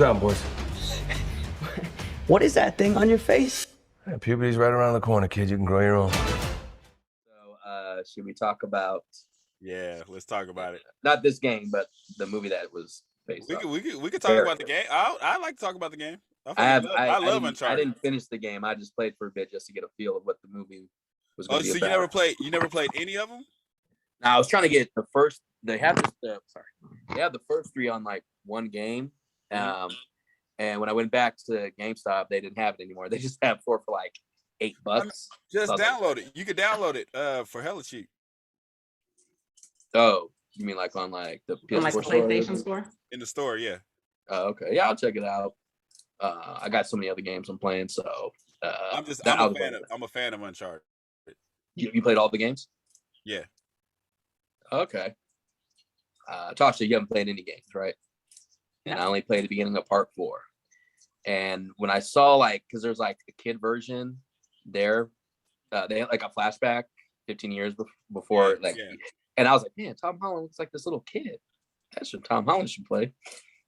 down, boys. What is that thing on your face? Yeah, puberty's right around the corner, kid. You can grow your own. So, should we talk about? Yeah, let's talk about it. Not this game, but the movie that was based on. We could talk about the game. I like to talk about the game. I love Uncharted. I didn't finish the game. I just played for a bit just to get a feel of what the movie was going to be so about. you never played any of them? Now, I was trying to get the first. They have the first three on like one game. And when I went back to GameStop, they didn't have it anymore. They just have 4 for like $8. Just download it. You could download it for hella cheap. Oh, you mean like on like the PS4 like the PlayStation store? In the store, yeah. Oh, okay. Yeah, I'll check it out. I got so many other games I'm playing, so I'm a fan of Uncharted. You played all the games? Yeah. Okay. Tasha, you haven't played any games, right? And I only played the beginning of part 4. And when I saw because there's like a kid version there, they had like a flashback 15 years before, and I was like, man, Tom Holland looks like this little kid. That's what Tom Holland should play.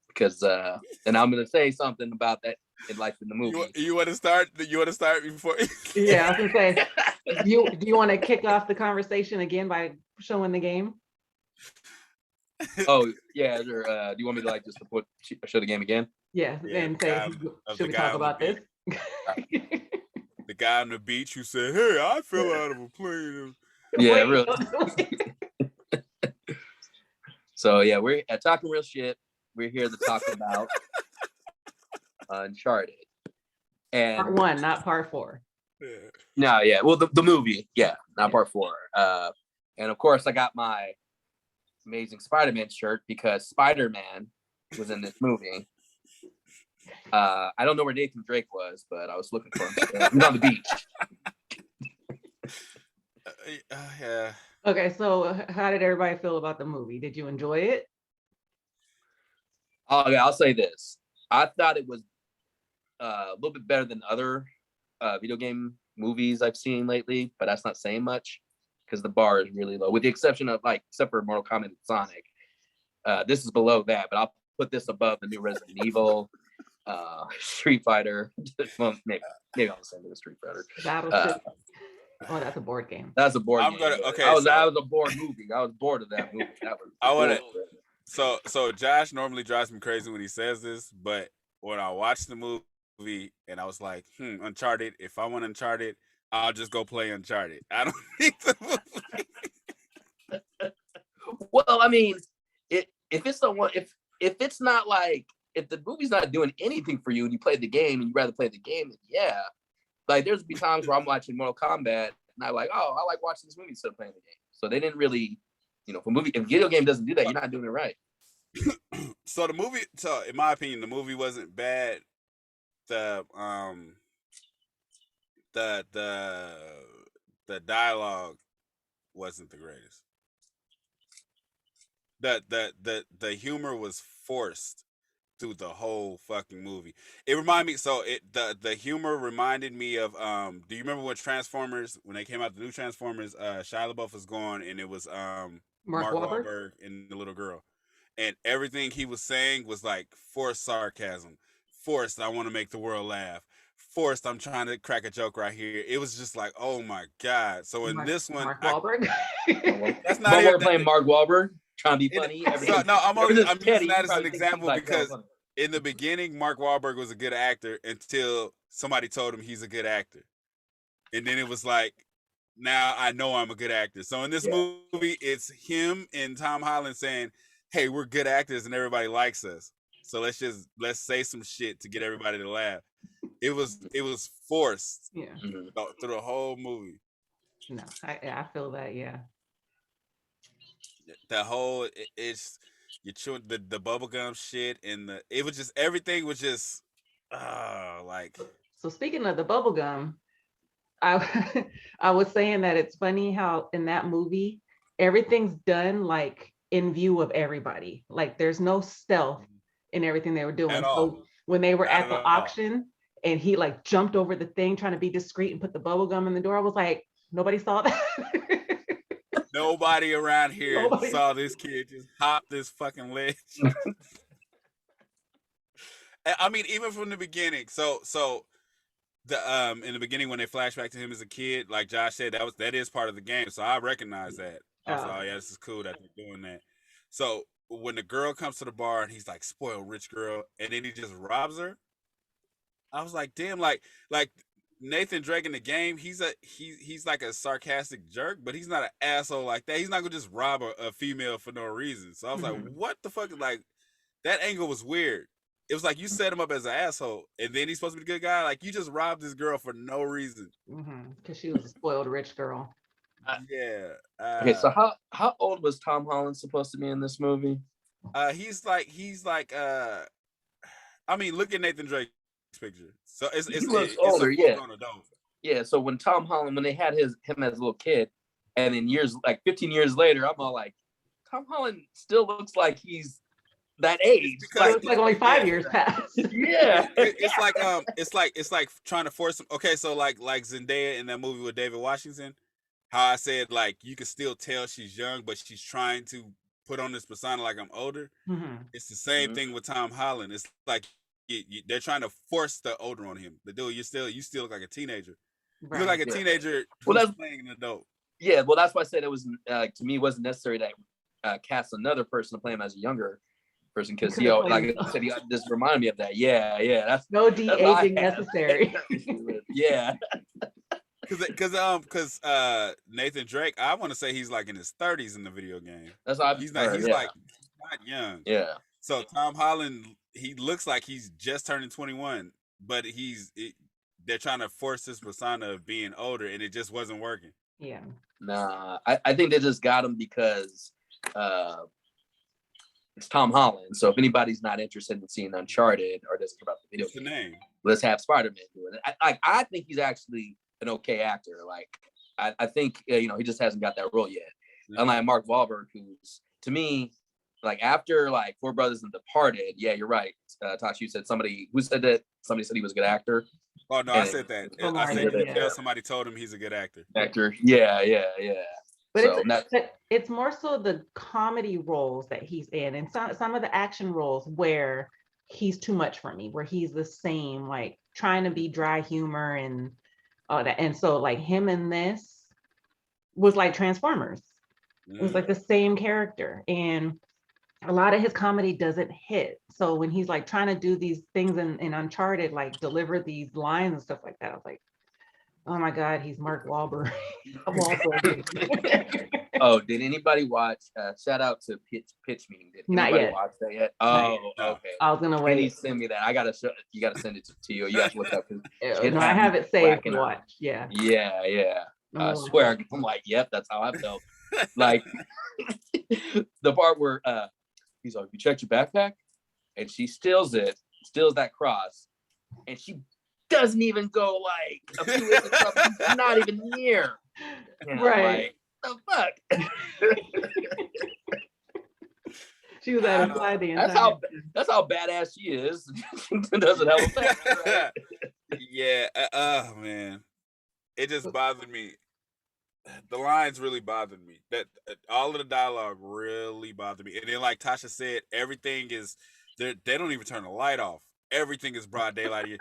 Because and I'm gonna say something about that in the movie. You want to start? You want to start before? Yeah, I was gonna say. Do you want to kick off the conversation again by showing the game? Oh yeah, do you want me to just show the game again? Yeah, and say, should we talk about this? The guy on the beach who said, "Hey, I fell out of a plane." Yeah, really. So yeah, we're at Talking Real Shit. We're here to talk about Uncharted. And Part 1, not part 4. Yeah. No, yeah. Well, the movie, yeah, not part 4. And of course, I got my Amazing Spider-Man shirt because Spider-Man was in this movie. I don't know where Nathan Drake was, but I was looking for him. He was on the beach. Yeah. Okay, so how did everybody feel about the movie? Did you enjoy it? Oh yeah, I'll say this. I thought it was a little bit better than other video game movies I've seen lately, but that's not saying much because the bar is really low, with the exception of except for Mortal Kombat and Sonic. This is below that, but I'll put this above the new Resident Evil, Street Fighter. Well, maybe I'll send it a Street Fighter. Oh, that's a board game. That's a board game. That was a bored movie. I was bored of that movie. So Josh normally drives me crazy when he says this, but when I watched the movie and I was like, Uncharted, if I want Uncharted, I'll just go play Uncharted. I don't need the movie. Well, I mean, if it's not if the movie's not doing anything for you and you play the game and you rather play the game, then yeah. There's be times where I'm watching Mortal Kombat and I'm like, oh, I like watching this movie instead of playing the game. So they didn't really, if video game doesn't do that, you're not doing it right. So the movie, in my opinion, the movie wasn't bad. The dialogue wasn't the greatest. The humor was forced through the whole fucking movie. It reminded me. So the humor reminded me of. Do you remember when Transformers, when they came out, the new Transformers? Shia LaBeouf was gone, and it was Mark Wahlberg and the little girl, and everything he was saying was forced sarcasm, forced I want to make the world laugh, forced I'm trying to crack a joke right here. It was just oh my god. So in this one, Mark Wahlberg. That's not even playing Mark Wahlberg trying to be funny. I'm using that as an example because in the beginning, Mark Wahlberg was a good actor until somebody told him he's a good actor, and then it was now I know I'm a good actor. So in this movie, it's him and Tom Holland saying, "Hey, we're good actors and everybody likes us. So let's say some shit to get everybody to laugh." It was forced. Yeah. Through the whole movie. No, I feel that. Yeah. The whole it's you chewing the bubblegum shit and it was just everything was just So speaking of the bubblegum, I was saying that it's funny how in that movie everything's done in view of everybody. There's no stealth in everything they were doing. So when they were at the auction and he jumped over the thing trying to be discreet and put the bubblegum in the door, I was like, nobody saw that. Nobody around here saw this kid just hop this fucking ledge. I mean, even from the beginning. So the in the beginning when they flash back to him as a kid, like Josh said, that is part of the game. So I recognize that. I was like, oh yeah, this is cool that they're doing that. So when the girl comes to the bar and he's like spoiled rich girl, and then he just robs her, I was like, damn, like Nathan Drake in the game, he's like a sarcastic jerk, but he's not an asshole like that. He's not gonna just rob a female for no reason. So I was like, what the fuck? Like that angle was weird. It was like you set him up as an asshole, and then he's supposed to be the good guy. Like you just robbed this girl for no reason. Because she was a spoiled rich girl. Yeah. Okay, so how old was Tom Holland supposed to be in this movie? He's like I mean, look at Nathan Drake's picture. So he looks older, a yeah. adult. Yeah, so when Tom Holland, when they had him as a little kid, and then 15 years later, I'm all like, Tom Holland still looks like he's that age. It's like only 5 years passed. Yeah. It's like trying to force him. Okay, so like Zendaya in that movie with David Washington, how I said like you can still tell she's young, but she's trying to put on this persona like I'm older. It's the same thing with Tom Holland. It's like they're trying to force the older on him. The dude, you still look like a teenager. Right. You look like a teenager who's playing an adult. Yeah, well, that's why I said it was to me it wasn't necessary to cast another person to play him as a younger person because like I said, this reminded me of that. Yeah, that's no de-aging necessary. Yeah. Because Nathan Drake, I want to say he's like in his 30s in the video game. That's how he's not young. Yeah. So Tom Holland, he looks like he's just turning 21, but they're trying to force this persona of being older, and it just wasn't working. Yeah. Nah, I think they just got him because it's Tom Holland. So if anybody's not interested in seeing Uncharted or doesn't care about the video game, let's have Spider-Man do it. I think he's actually an okay actor. Like I think he just hasn't got that role yet. Unlike Mark Wahlberg, who's to me like after like Four Brothers and Departed. Yeah, you're right. Tosh, you said somebody said he was a good actor. Oh no, I said that. I said somebody told him he's a good actor. Yeah. But it's more so the comedy roles that he's in, and some of the action roles where he's too much for me, where he's the same, like trying to be dry humor and all that. And so like him in this was like Transformers. It was like the same character, and a lot of his comedy doesn't hit. So when he's like trying to do these things in Uncharted, like deliver these lines and stuff like that, I was like, oh my God, he's Mark Wahlberg. Oh, did anybody watch? Shout out to Pitch Meeting. Did anybody watch that yet? Oh, okay. I was gonna wait. Please send me that. You gotta send it to you. You have to look up. No, I have it saved to watch. Yeah. Yeah. I swear, I'm like, yep, that's how I felt. Like the part where he's like, you checked your backpack? And she steals that cross, and she doesn't even go like a few inches up, not even near. And right. I'm like, the fuck? She was at a the entire That's how badass she is. She doesn't have a back, right? Yeah. Oh man, it just bothered me. The lines really bothered me. That all of the dialogue really bothered me. And then, like Tasha said, everything is they don't even turn the light off. Everything is broad daylight.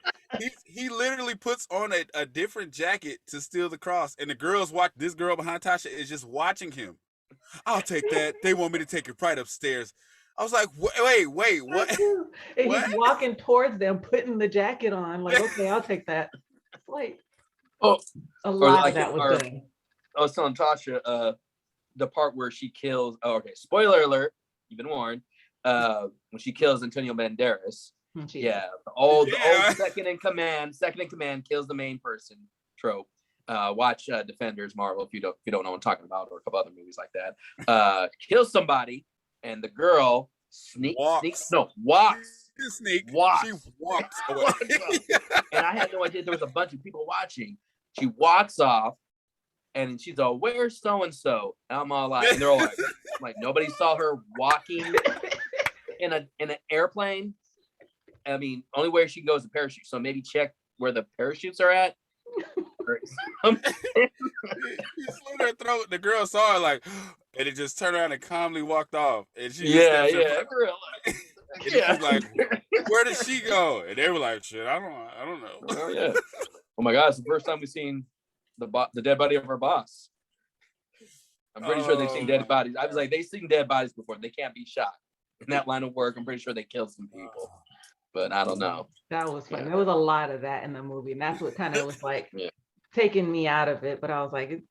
He literally puts on a different jacket to steal the cross, and the girls watch. This girl behind Tasha is just watching him. I'll take that. They want me to take it right upstairs. I was like, wait, what? And he's walking towards them, putting the jacket on. Like, okay, I'll take that. It's like, a lot of that was done. I was telling Tasha the part where she kills. Oh, okay. Spoiler alert. You've been warned. When she kills Antonio Banderas. Yeah, the old second in command kills the main person trope. Watch Defenders Marvel if you don't know what I'm talking about, or a couple other movies like that. Kills somebody, and the girl walks. She walks away. And I had no idea there was a bunch of people watching. She walks off, and she's all, "Where's so and so?" And I'm all like, and they're all like, nobody saw her walking in an airplane. I mean, only way she can go is a parachute. So maybe check where the parachutes are at. He slit her throat. The girl saw her like, and it just turned around and calmly walked off. And she yeah. She's like, Where did she go? And they were like, shit, I don't know. Oh yeah. Oh my God, it's the first time we've seen the dead body of our boss. I'm pretty sure they've seen dead bodies. I was like, they've seen dead bodies before. They can't be shot in that line of work. I'm pretty sure they killed some people, but I don't know. That was fun. Yeah. There was a lot of that in the movie, and that's what kind of was like taking me out of it. But I was like,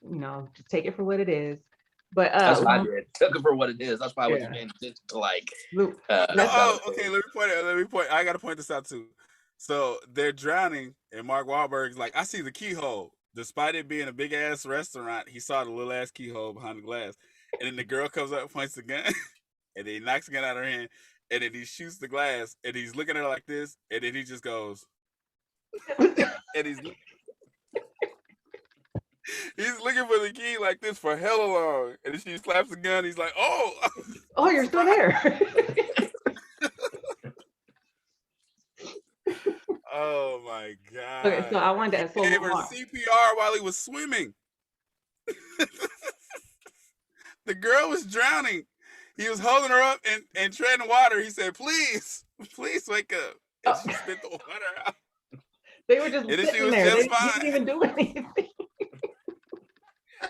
just take it for what it is. But that's what I did. Took it for what it is. That's why I wasn't paying attention to like. Okay. Let me point. I got to point this out too. So they're drowning, and Mark Wahlberg's like, I see the keyhole. Despite it being a big ass restaurant, he saw the little ass keyhole behind the glass. And then the girl comes up, points the gun, and then he knocks the gun out of her hand, and then he shoots the glass, and he's looking at her like this, and then he just goes, and he's looking for the key like this for hella long, and then she slaps the gun. He's like, oh, you're still there. Oh my God. Okay, so I wanted to ask. He gave her CPR while he was swimming. The girl was drowning. He was holding her up and treading water. He said, please wake up. And she spit the water out. They were just sitting there. They didn't even do anything.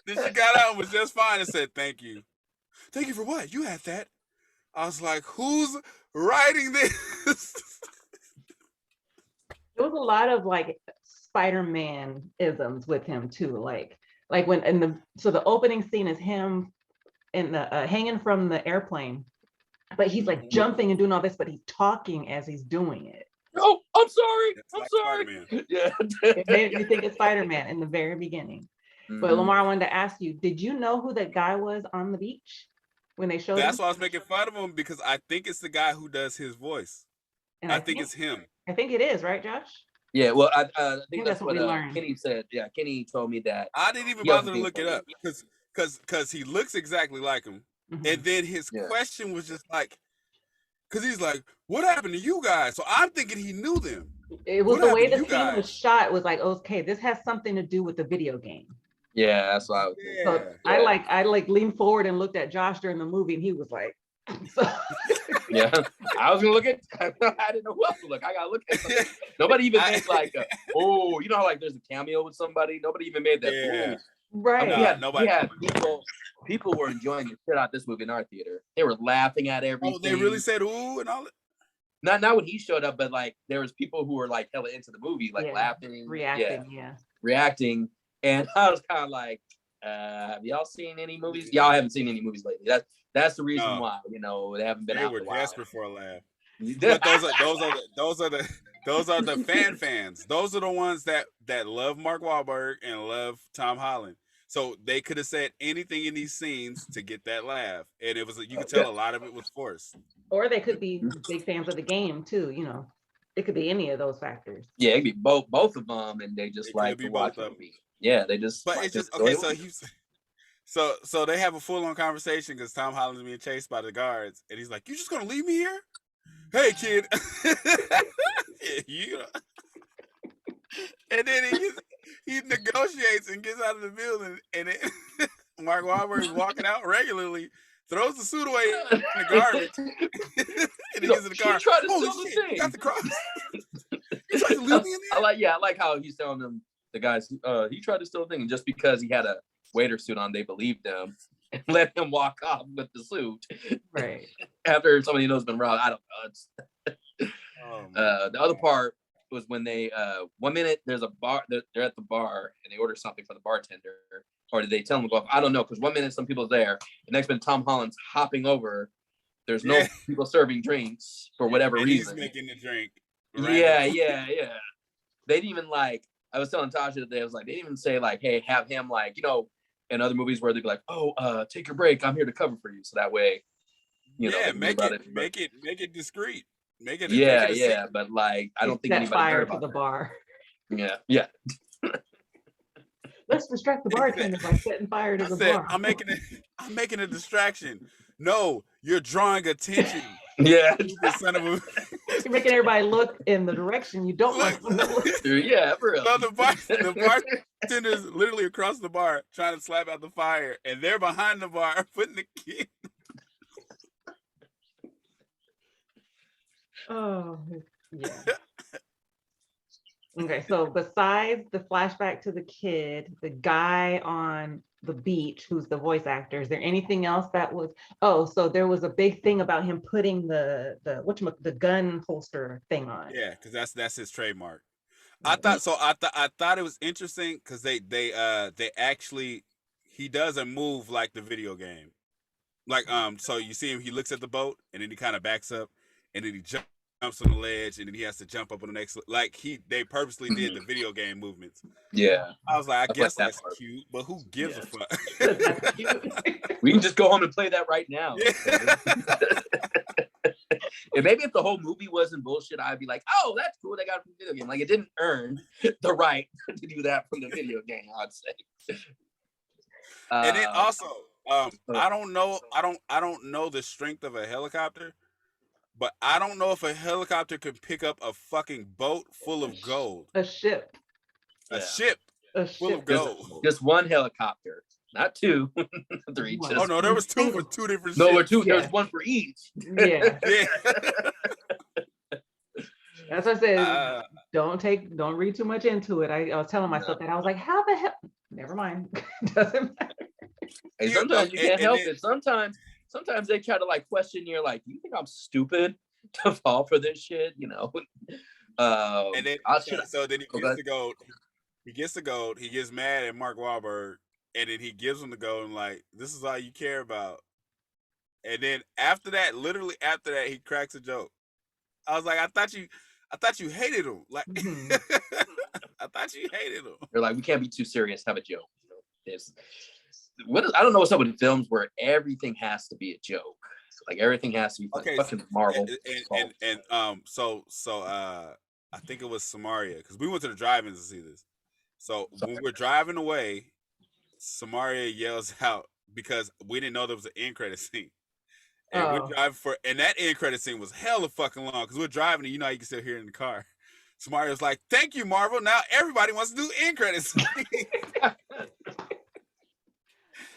Then she got out and was just fine and said, thank you. Thank you for what? You had that. I was like, who's writing this? There was a lot of like Spider-Man isms with him too. Like when the opening scene is him in the hanging from the airplane, but he's like jumping and doing all this, but he's talking as he's doing it. Oh, I'm sorry. I'm like sorry. Spider-Man. Yeah. It made me think it's Spider-Man in the very beginning. But Lamar, I wanted to ask you, did you know who that guy was on the beach when they showed That's him? why I was making fun of him, because I think it's the guy who does his voice. And I think it's him. I think it is, right, Josh? Yeah, well, I think that's what we learned. Kenny said. Yeah, Kenny told me that. I didn't even bother to look it up because he looks exactly like him. Mm-hmm. And then his question was just like, because he's like, what happened to you guys? So I'm thinking he knew them. It was the way the scene was shot was like, okay, this has something to do with the video game. Yeah, that's what I was thinking. So I leaned forward and looked at Josh during the movie, and he was like, yeah, I was gonna look at. I didn't know who else to look. I gotta look at something. Nobody even made like, you know how like there's a cameo with somebody. Nobody even made that. Yeah. Right. We had people were enjoying the shit out this movie in our theater. They were laughing at everything. Oh, they really said ooh and all that? Not when he showed up, but like there was people who were like hella into the movie, like laughing, reacting. And I was kind of like, have y'all seen any movies? Y'all haven't seen any movies lately. That's the reason why, they haven't been out. They were desperate for a laugh. But those are the fans. Those are the ones that love Mark Wahlberg and love Tom Holland. So they could have said anything in these scenes to get that laugh, and it was you could tell a lot of it was forced. Or they could be big fans of the game too. It could be any of those factors. Yeah, it could be both of them, and they just like to watch the movie. Yeah, they just. But it's just okay. So they have a full-on conversation because Tom Holland's being chased by the guards, and he's like, "You just gonna leave me here? Hey, kid." And then he negotiates and gets out of the building, and Mark Wahlberg is walking out regularly, throws the suit away in the garbage, and he gets in the car. Holy shit! You got the cross. You tried to leave me in there. I like how he's telling them. The guys, he tried to steal a thing, and just because he had a waiter suit on, they believed him and let him walk off with the suit. Right. After somebody knows been robbed. I don't know. The other part was when they 1 minute there's a bar, they're at the bar and they order something for the bartender, or did they tell them to go off? I don't know, because 1 minute some people's there, the next minute Tom Holland's hopping over. There's no people serving drinks for whatever reason. He's making the drink. Yeah. They didn't even like. I was telling Tasha today, I was like, they didn't even say like, hey, have him like, in other movies where they'd be like, take your break, I'm here to cover for you. So that way, make it discreet. Make it. Yeah. But like, I don't think anybody fire to the bar. Yeah. Let's distract the bartender by setting fire to the bar. I'm making a distraction. No, you're drawing attention. Yeah. Son of a. You're making everybody look in the direction you don't want them to look. Yeah, for real. So the bartender's literally across the bar trying to slap out the fire, and they're behind the bar putting the kid. Oh, yeah. Okay, so besides the flashback to the kid, the guy on the beach who's the voice actor, is there anything else that was, oh, so there was a big thing about him putting the gun holster thing on. Yeah, because that's his trademark. I Yeah. thought so. I thought it was interesting because they actually he doesn't move like the video game. Like so you see him, he looks at the boat and then he kind of backs up and then he jumps on the ledge and then he has to jump up on the next, like they purposely did the video game movements. Yeah. I was like, I I guess like that that's part. cute, but who gives a fuck? That's cute. We can just go home and play that right now. Yeah. And maybe if the whole movie wasn't bullshit, I'd be like, oh, that's cool. They got it from the video game. Like it didn't earn the right to do that from the video game, I'd say. And then also, I don't know the strength of a helicopter, but I don't know if a helicopter could pick up a fucking boat full of gold. A ship. A ship A full of ship. gold. Just one helicopter, not two, three. One. Just, Oh no, there was two for two different no, ships. two. Yeah. There's one for each. Yeah. Yeah. That's what I said. Don't read too much into it. I was telling myself that. I was like, how the hell? Never mind. Doesn't matter. And sometimes you can't help then- it. Sometimes they try to like question you're like, you think I'm stupid to fall for this shit? You know. And then so then he Okay. gets the gold. He gets the gold. He gets mad at Mark Wahlberg, and then he gives him the gold and like, this is all you care about. And then after that, literally after that, he cracks a joke. I was like, I thought you hated him. Like, Mhm. I thought you hated him. They're like, we can't be too serious. Have a joke. You know, I don't know what's up with films where everything has to be a joke. Like everything has to be funny. Okay, Fucking Marvel. So I think it was Samaria because we went to the drive-ins to see this. So when we're driving away, Samaria yells out because we didn't know there was an end credit scene. And we're driving and that end credit scene was hella fucking long because we're driving and you know how you can still hear it in the car. Samaria was like, "Thank you, Marvel. Now everybody wants to do end credits."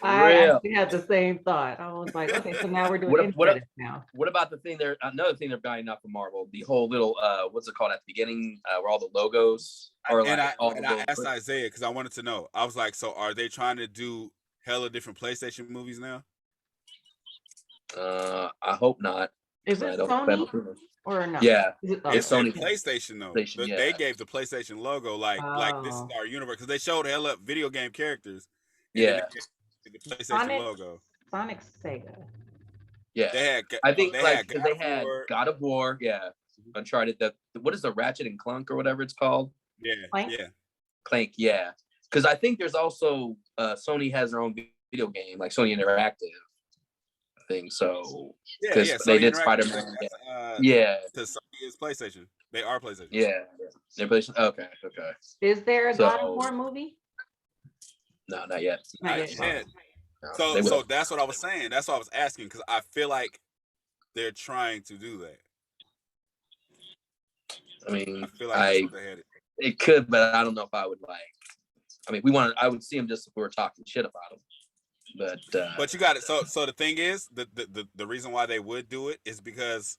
I Real. actually had the same thought. I was like, okay, so now we're doing What- end what- credits now. What about the thing there? Another thing they're buying out from Marvel, the whole little what's it called at the beginning, where all the logos are and like all the I little- asked Isaiah because I wanted to know. I was like, "So are they trying to do hella different PlayStation movies now?" I hope not. Is I it don't- Sony or no? Yeah, Is it, It's It's Sony. PlayStation though. PlayStation, They yeah. gave the PlayStation logo like this is Oh. our universe because they showed hella video game characters. And then Yeah, they gave the PlayStation Sonic? logo. Sonic Sega. yeah. They had. I think they like had 'cause God they of had War. God of War, yeah, Uncharted. What is the Ratchet and Clank or whatever it's called? Yeah, Clank? yeah. Clank, yeah. Because I think there's also Sony has their own video game, like Sony Interactive thing. So Yeah, 'cause yeah. they Sony did Interactive, Spider-Man, that's, yeah, Because Sony is PlayStation. They are PlayStation. yeah. They're PlayStation. Okay. Is there a God of So- War movie? No, not yet. Not Not yet. yet. No, they So will. that's what I was saying. That's what I was asking because I feel like they're trying to do that. I mean, I feel like that's what they're headed. it could, but I don't know if I would like. I mean, I would see him just if we were talking shit about him. But you got it. So the thing is, the reason why they would do it is because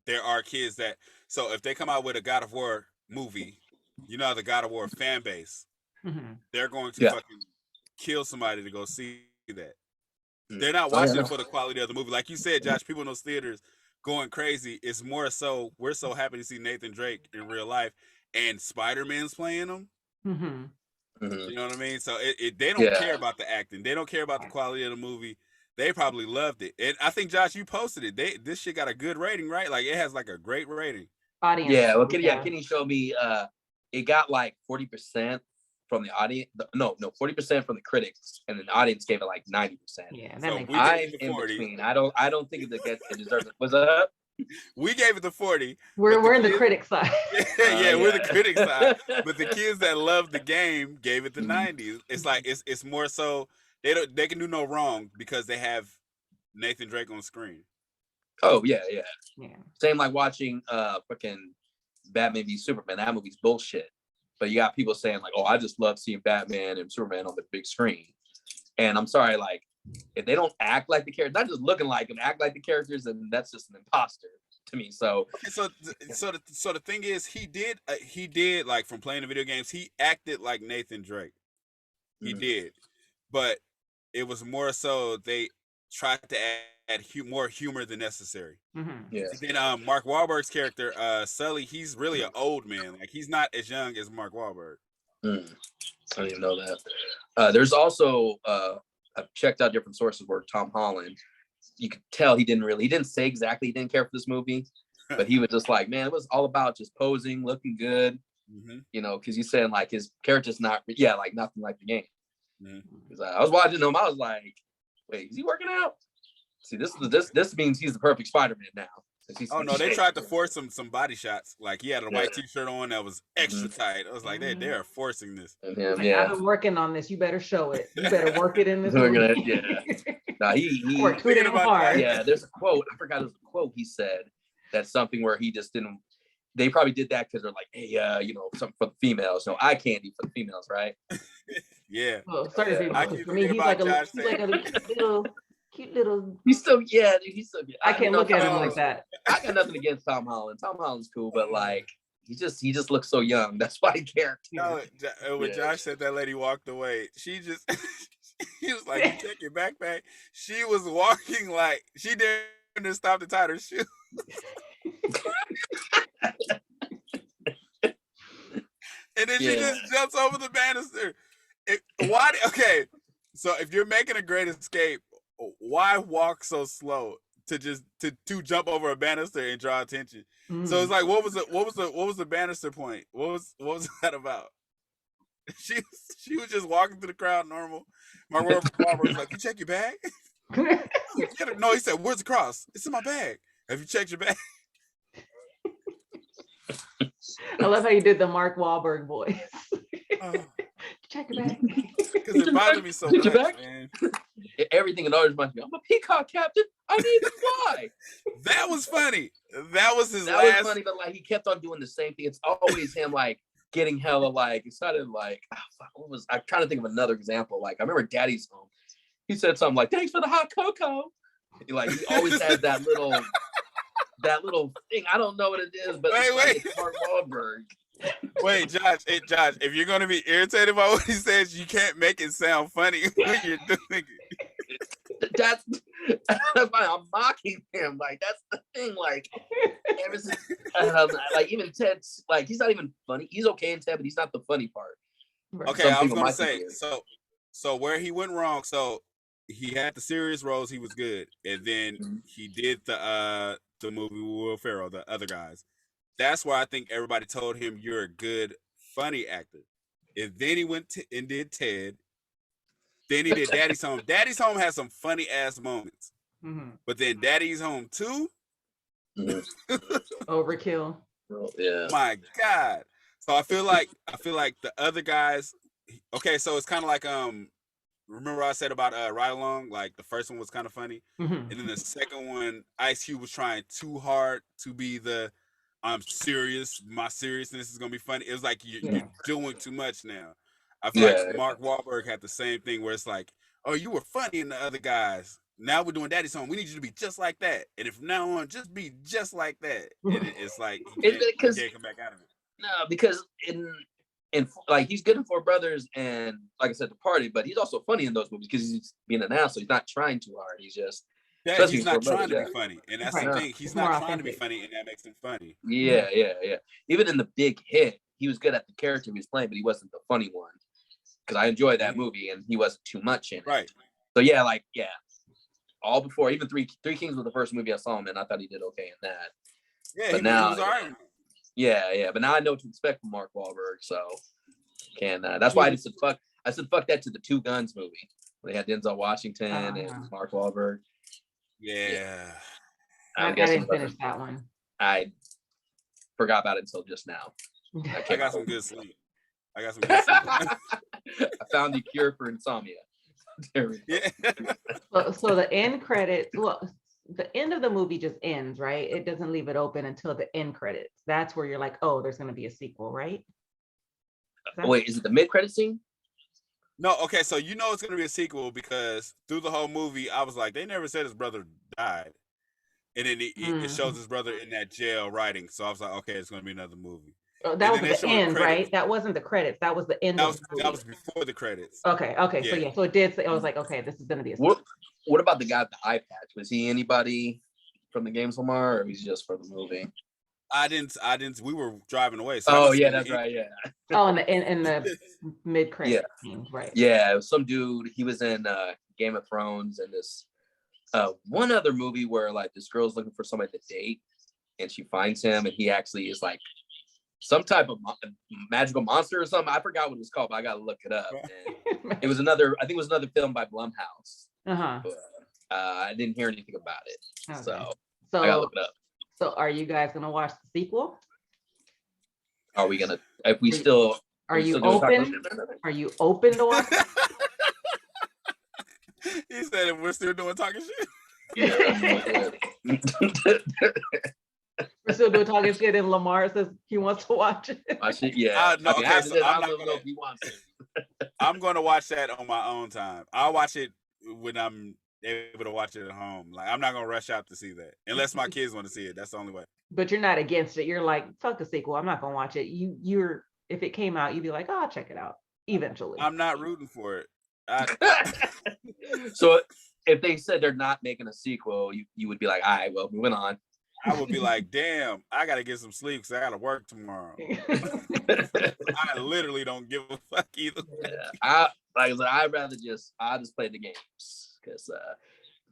there are kids that. So if they come out with a God of War movie, you know the God of War fan base, Mhm. they're going to Yeah. fucking kill somebody to go see that. Mm. They're not Oh, yeah, watching no. it for the quality of the movie, like you said, Josh. People in those theaters going crazy. It's more so we're so happy to see Nathan Drake in real life, and Spider-Man's playing him. Mhm. Mhm. You know what I mean? So they don't Yeah. care about the acting. They don't care about the quality of the movie. They probably loved it. And I think Josh, you posted it. This shit got a good rating, right? Like it has like a great rating. Audience. Yeah, well, Kenny showed me. It got like 40% from the audience. No, 40% from the critics, and the audience gave it like 90%. Yeah, that So makes we sense. I'm gave it the in 40. between. I don't think it deserves it. Was up? We gave it the 40. We're in the kids- critic side. yeah, we're the yeah. critic side. But the kids that love the game gave it the Mhm. 90s. It's like it's more so they can do no wrong because they have Nathan Drake on screen. Oh yeah. Yeah. Same like watching fucking Batman v Superman. That movie's bullshit. But you got people saying like, oh, I just love seeing Batman and Superman on the big screen. And I'm sorry, like if they don't act like the characters, not just looking like them, act like the characters, then that's just an imposter. to me. So Okay, so the thing is, he did like from playing the video games, he acted like Nathan Drake. He did, but it was more so they tried to add more humor than necessary. yeah, And then Mark Wahlberg's character, Sully, he's really an old man. Like he's not as young as Mark Wahlberg. I didn't even know that. There's also I've checked out different sources where Tom Holland, you could tell he didn't say exactly he didn't care for this movie, but he was just like, man, it was all about just posing, looking good, you know, because he's saying like his character's not, like nothing like the game. Because I was watching him, I was like, wait, is he working out? See, this means he's the perfect Spider-Man now. Oh no, they tried to force some body shots. Like he had a white T-shirt on that was extra tight. I was like, they are forcing this. Him, I've been working on this. You better show it. You better work it in this movie. No, he worked too damn hard. Yeah, there's a quote. I forgot it was a quote he said. That's something where he just didn't. They probably did that because they're like, hey, you know, something for the females. No, eye candy for the females, right? Yeah. Well, sorry for me, he's like a little cute little. He's so he's so good. I can't look at him like that. I got nothing against Tom Holland. Tom Holland's cool, but like he just looks so young. That's why I care. No, when Josh said that lady walked away, she just he was like, "You check your backpack." She was walking like she didn't stop to tie her shoe. And then she just jumps over the banister. Why? Okay, so if you're making a great escape, why walk so slow to jump over a banister and draw attention? So it's like, what was the banister point? What was that about? She was just walking through the crowd normal. My Wahlberg was like, "You check your bag?" No, he said, "Where's the cross?" "It's in my bag." "Have you checked your bag?" I love how you did the Mark Wahlberg voice. Check your bag. Because it bothered me so much, man. Everything always reminds me, I'm a peacock captain. I need to fly. That was funny. That was his that last. was funny, but like he kept on doing the same thing. It's always him like getting hella like it started like I'm trying to think of another example. Like I remember Daddy's Home. He said something like, "Thanks for the hot cocoa." Like he always has that little thing. I don't know what it is, but wait. It's Mark Wahlberg. Wait, Josh, if you're gonna be irritated by what he says, you can't make it sound funny when you're doing it. That's why I'm mocking him. Like that's the thing. Like ever since, like even Ted's like he's not even funny. He's okay in Ted, but he's not the funny part. Okay, I was gonna say so where he went wrong. So he had the serious roles. He was good, and then he did the movie with Will Ferrell, the other guys. That's why I think everybody told him you're a good, funny actor. And then he went and did Ted. Then he did Daddy's Home. Daddy's Home has some funny ass moments. But then Daddy's Home 2? Overkill. Yeah. My God. So I feel like the other guys. Okay, so it's kind of like remember I said about Ride Along? Like the first one was kind of funny, and then the second one, Ice Cube was trying too hard to be the I'm serious. My seriousness is gonna be funny. It was like you're doing too much now. I feel like Mark Wahlberg had the same thing where it's like, oh, you were funny in the other guys. Now we're doing Daddy's Home. We need you to be just like that. And if from now on, just be just like that. And it's like you can't come back out of it. No, because in like he's good in Four Brothers and like I said, The Party, but he's also funny in those movies because he's being an asshole. He's not trying too hard. He's just he's not trying to be funny, and that's the thing. He's not trying to be funny, and that makes him funny. Yeah. Even in The Big Hit, he was good at the character he was playing, but he wasn't the funny one. Because I enjoyed that movie, and he wasn't too much in it. Right. So all before even Three Kings was the first movie I saw him in. I thought he did okay in that. Yeah, but he now, was alright. Yeah. But now I know what to expect from Mark Wahlberg, so that's why I said fuck. I said fuck that to the Two Guns movie. They had Denzel Washington and Mark Wahlberg. Yeah. I didn't finish that one. I forgot about it until just now. I got some good sleep. I found the cure for insomnia. There we go. Yeah. So the end credits, the end of the movie just ends, right? It doesn't leave it open until the end credits. That's where you're like, oh, there's going to be a sequel, right? Wait, is it the mid-credit scene? No, okay, so you know it's going to be a sequel because through the whole movie, I was like, they never said his brother died. and then it shows his brother in that jail writing. So I was like, okay, it's gonna be another movie. Oh, And that then was they the showed end, credits. right? That wasn't the credits. That was the end of the movie. That was before the credits. Okay. Yeah. So yeah, so it did say, I was like, okay, this is gonna be a What about the guy with the eye patch? Was he anybody from the games, Lamar, or was he just for the movie? I didn't. We were driving away. So that's right. Yeah. Oh, in the mid credit scene, right? Yeah, it was some dude. He was in Game of Thrones and this one other movie where like this girl's looking for somebody to date, and she finds him, and he actually is like some type of magical monster or something. I forgot what it was called, but I gotta look it up. And it was another. I think it was another film by Blumhouse. But, I didn't hear anything about it, so I gotta look it up. So are you guys gonna watch the sequel? Are we gonna? If we still are you open? Are you open to watch? He said if we're still doing talking shit. Yeah. We're still doing talking shit, and Lamar says he wants to watch it. Yeah. No, okay, so I don't know if he wants it. I'm gonna watch that on my own time. I'll watch it when I'm able to watch it at home. Like I'm not gonna rush out to see that unless my kids want to see it. That's the only way. But you're not against it. You're like, fuck the sequel. I'm not gonna watch it. You're if it came out, you'd be like, oh, I'll check it out eventually. I'm not rooting for it. So if they said they're not making a sequel, you would be like, all right, well, moving on. I would be like, damn, I gotta get some sleep because I gotta work tomorrow. I literally don't give a fuck either. Yeah, I'd rather I'll just play the games because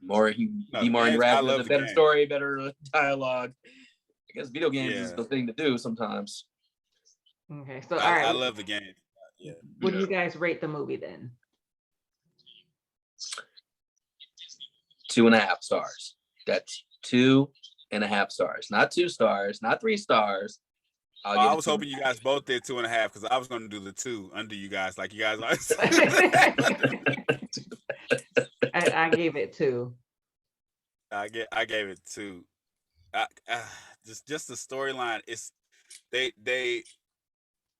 more interactive, the better story, better dialogue. I guess video games is the thing to do sometimes. Okay, so all right, I love the game. Yeah. What do you guys rate the movie then? 2.5 stars. That's 2.5 stars, not 2 stars, not 3 stars. I was hoping you guys both did 2.5 because I was going to do the 2 under you guys, like you guys always. I gave it 2. I gave it 2. Just the storyline is they.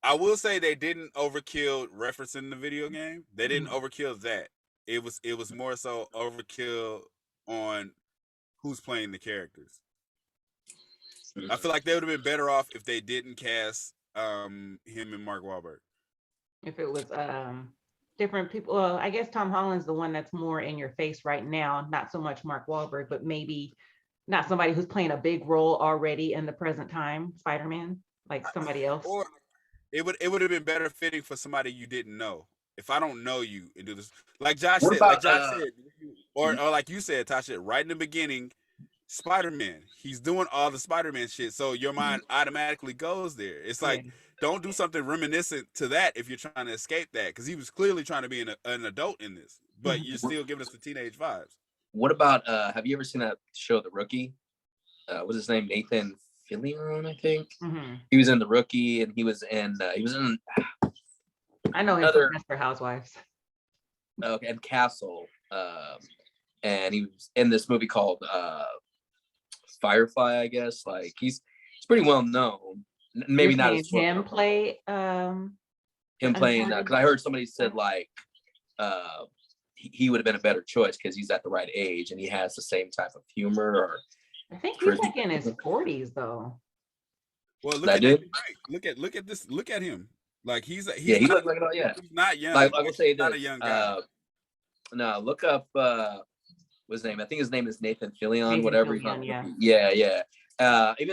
I will say they didn't overkill referencing the video game. They didn't overkill that. It was more so overkill on who's playing the characters. I feel like they would have been better off if they didn't cast him and Mark Wahlberg. If it was different people, well, I guess Tom Holland's the one that's more in your face right now, not so much Mark Wahlberg, but maybe not somebody who's playing a big role already in the present time, Spider-Man, like somebody else. Or it would have been better fitting for somebody you didn't know. If I don't know you and do this, like Josh said, or like you said, Tasha, right in the beginning, Spider-Man, he's doing all the Spider-Man shit, so your mind automatically goes there. It's like, don't do something reminiscent to that if you're trying to escape that, because he was clearly trying to be an adult in this, but you're still giving us the teenage vibes. What about, have you ever seen that show, The Rookie? What's his name? Nathan Fillion, I think. He was in The Rookie, and he was in I know him from Desperate Housewives. Okay, and Castle. And he was in this movie called Firefly, I guess. Like he's pretty well known. Maybe not as him play him playing because I heard somebody said like he would have been a better choice because he's at the right age and he has the same type of humor. Or I think he's like in his 40s though. Well, look at this. Look at him. Like he looks like he's not young. Like I will say not a young guy. No, look up what's his name. I think his name is Nathan Fillion, whatever. Even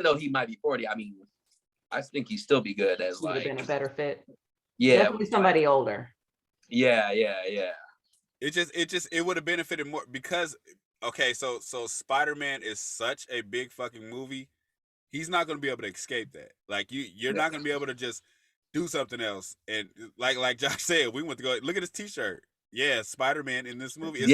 though he might be 40, I mean, I think he'd still be good as would have been a better fit. Yeah, definitely somebody older. Yeah. It would have benefited more because so Spider-Man is such a big fucking movie. He's not going to be able to escape that. Like you're not going to be able to just do something else. And like Josh said, we went to go look at his T-shirt. Yeah, Spider-Man in this movie. It's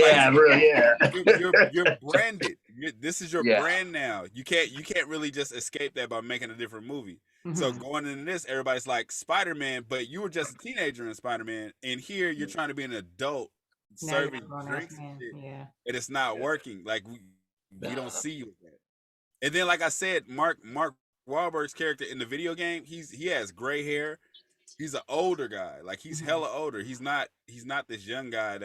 you're branded. This is your brand now. You can't really just escape that by making a different movie. So going into this, everybody's like Spider-Man, but you were just a teenager in Spider-Man, and here you're trying to be an adult serving drinks and shit, and it's not working. Like we don't see you with that. And then, like I said, Mark Wahlberg's character in the video game, he has gray hair. He's an older guy. Like he's hella older. He's not this young guy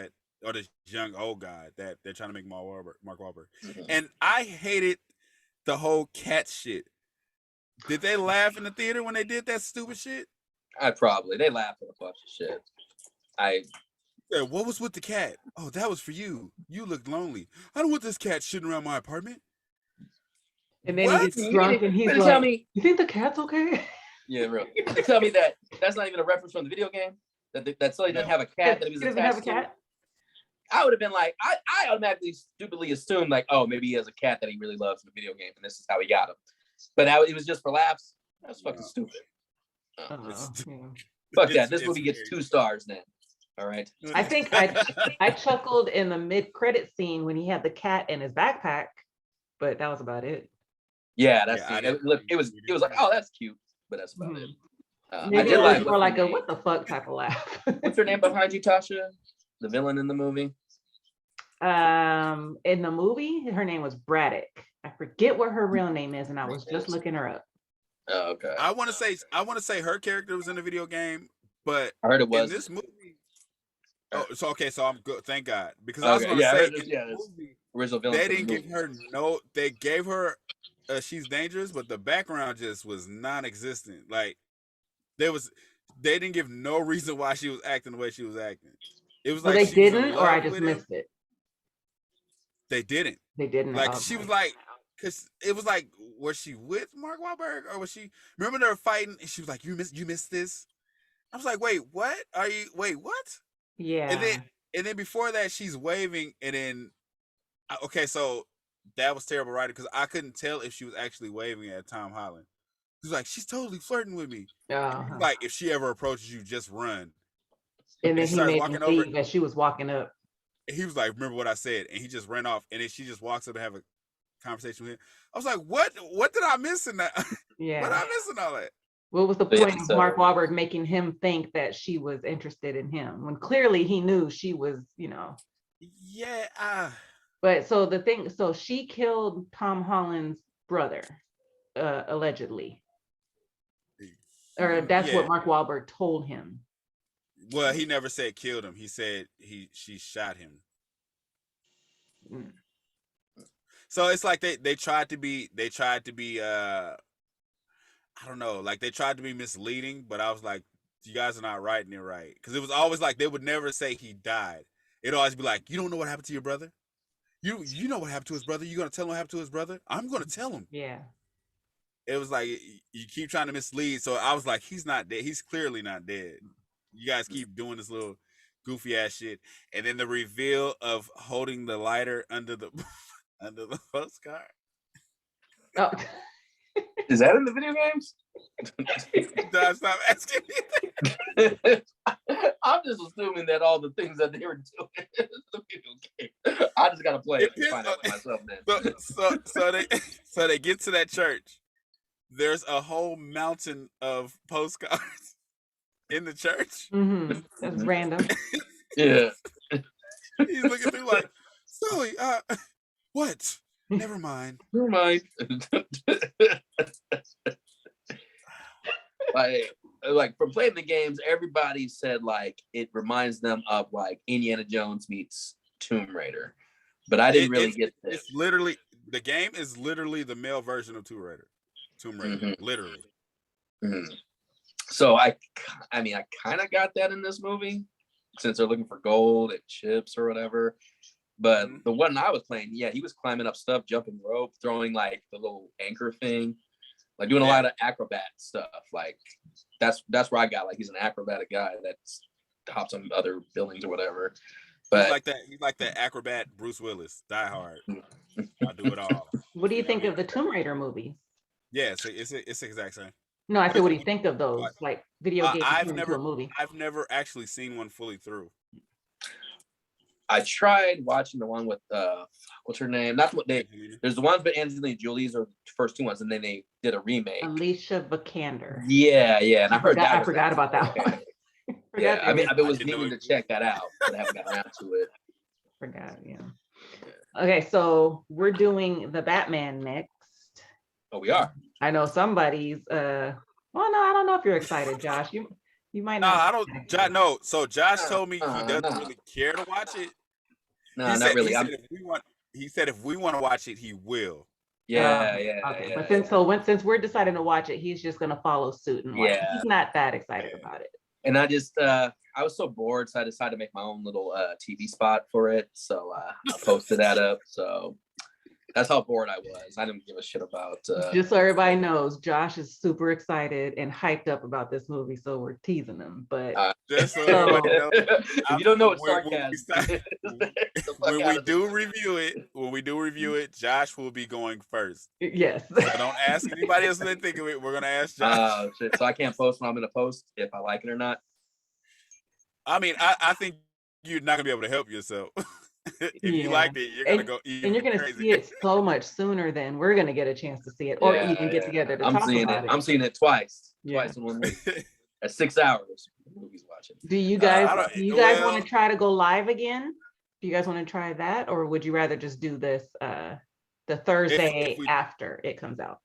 or this young old guy that they're trying to make Mark Wahlberg. And I hated the whole cat shit. Did they laugh in the theater when they did that stupid shit? They laughed at a bunch of shit. Yeah, what was with the cat? Oh, that was for you. You looked lonely. I don't want this cat shitting around my apartment. And then What? he gets drunk and he's like, tell me, "You think the cat's okay?" yeah, real. You tell me that that's not even a reference from the video game. That Sully doesn't have a cat that he was He doesn't have a attached to. cat. I would have been like, I automatically stupidly assumed like, oh, maybe he has a cat that he really loves in the video game, and this is how he got him. But it was just for laughs. That's fucking stupid. Yeah. Fuck that. This movie gets 2 stars then. All right. I think I chuckled in the mid-credit scene when he had the cat in his backpack, but that was about it. Yeah, it was like, oh, that's cute, but that's about it. Maybe it was more like a what the fuck type of laugh. What's her name behind you, Tasha? The villain in the movie? In the movie, her name was Braddock. I forget what her real name is, and I was just looking her up. Oh, okay. I want to say her character was in the video game, but I heard it was in this movie. Oh, so okay, so I'm good. Thank God, because I was going to say in the movie, original villain. They didn't give her They gave her she's dangerous, but the background just was non-existent. Like they didn't give no reason why she was acting the way she was acting. It was like they didn't, or I just missed it. They didn't. They didn't. Like she was like, because it was like, was she with Mark Wahlberg or was she? Remember they were fighting, and she was like, "You missed this." I was like, "Wait, what? Wait, what?" Yeah. And then before that, she's waving, and then okay, so that was terrible writing because I couldn't tell if she was actually waving at Tom Holland. He was like, "She's totally flirting with me." Like if she ever approaches you, just run. And then he made me think that she was walking up. He was like, "Remember what I said?" And he just ran off. And then she just walks up and have a conversation with him. I was like, "What? What did I miss in that? Yeah, what did I miss in all that?" What was the point of Mark Wahlberg making him think that she was interested in him when clearly he knew she was, Yeah. But so she killed Tom Holland's brother, allegedly, or that's what Mark Wahlberg told him. Well, he never said killed him. He said she shot him. So it's like they tried to be I don't know, like they tried to be misleading, but I was like, you guys are not writing it right. Because it was always like they would never say he died. It'd always be like, you don't know what happened to your brother? You know what happened to his brother? You gonna tell him what happened to his brother? I'm gonna tell him. Yeah. It was like you keep trying to mislead. So I was like, he's not dead. He's clearly not dead. You guys keep doing this little goofy ass shit. And then the reveal of holding the lighter under the under the postcard. Oh. Is that in the video games? No, stop asking me. I'm just assuming that all the things that they were doing in the video game. I just gotta play it and find out for myself then. So they get to that church. There's a whole mountain of postcards in the church. Mm-hmm. That's random. Yeah. He's looking through like, Sully, what? Never mind. Like from playing the games, everybody said like it reminds them of like Indiana Jones meets Tomb Raider, but I didn't really get this. It's literally the game is literally the male version of Tomb Raider, literally. Mm-hmm. So I kind of got that in this movie since they're looking for gold and chips or whatever. But the one I was playing, he was climbing up stuff, jumping rope, throwing like the little anchor thing, like doing a lot of acrobat stuff. Like that's where I got like he's an acrobatic guy that hops on other buildings or whatever. But he's like that acrobat Bruce Willis, Die Hard. I do it all. What do you think of the Tomb Raider movies? Yeah, it's the exact same. No, I said, what do you think of those like video games? I've movie. I've never actually seen one fully through. I tried watching the one with what's her name? Not what there's the ones, but Angelina Jolie's are the first 2 ones, and then they did a remake. Alicia Vikander. Yeah, and I heard that. I forgot about that one. Yeah, I was meaning to check that out, but I haven't got around to it. Forgot, yeah. Okay, so we're doing the Batman next. Oh, we are. I know somebody's. Well, no, I don't know if you're excited, Josh. You might not. No, I don't. No, so Josh told me he doesn't really care to watch it. No, not really. He said if we want to watch it, he will. Yeah, Okay, yeah, but yeah. since we're deciding to watch it, he's just gonna follow suit and watch it. Yeah. He's not that excited about it. And I just I was so bored, so I decided to make my own little TV spot for it. So I posted that up. So that's how bored I was. I didn't give a shit about Just so everybody knows, Josh is super excited and hyped up about this movie, so we're teasing him. But Just so So- everybody knows, if you don't know what when we sarcasm start- is, the fuck when out we of do this. review it, Josh will be going first. yes. So don't ask anybody else what they think of it. We're gonna ask Josh. Shit. So I can't post when I'm gonna post if I like it or not. I mean, I think you're not gonna be able to help yourself. If you liked it, you're gonna go even And you're gonna crazy. see it so much sooner than we're gonna get a chance to see it, or even get together to I'm talk seeing about it. it. I'm seeing it twice. Yeah. Twice in 1 week. At 6 hours. Movies watching. Do you I guys don't- do you guys well- want to try to go live again? Do you guys want to try that, or would you rather just do this the Thursday we- after it comes out?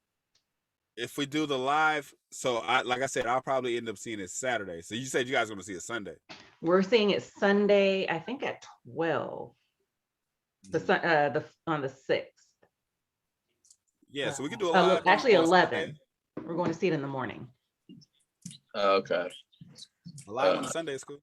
If we do the live, so like I said, I'll probably end up seeing it Saturday. So you said you guys are gonna see it Sunday. We're seeing it Sunday, I think at 12. On the 6th. Yeah, so we could do a live. Actually on 11. Sunday. We're going to see it in the morning. Okay. A live on Sunday is cool.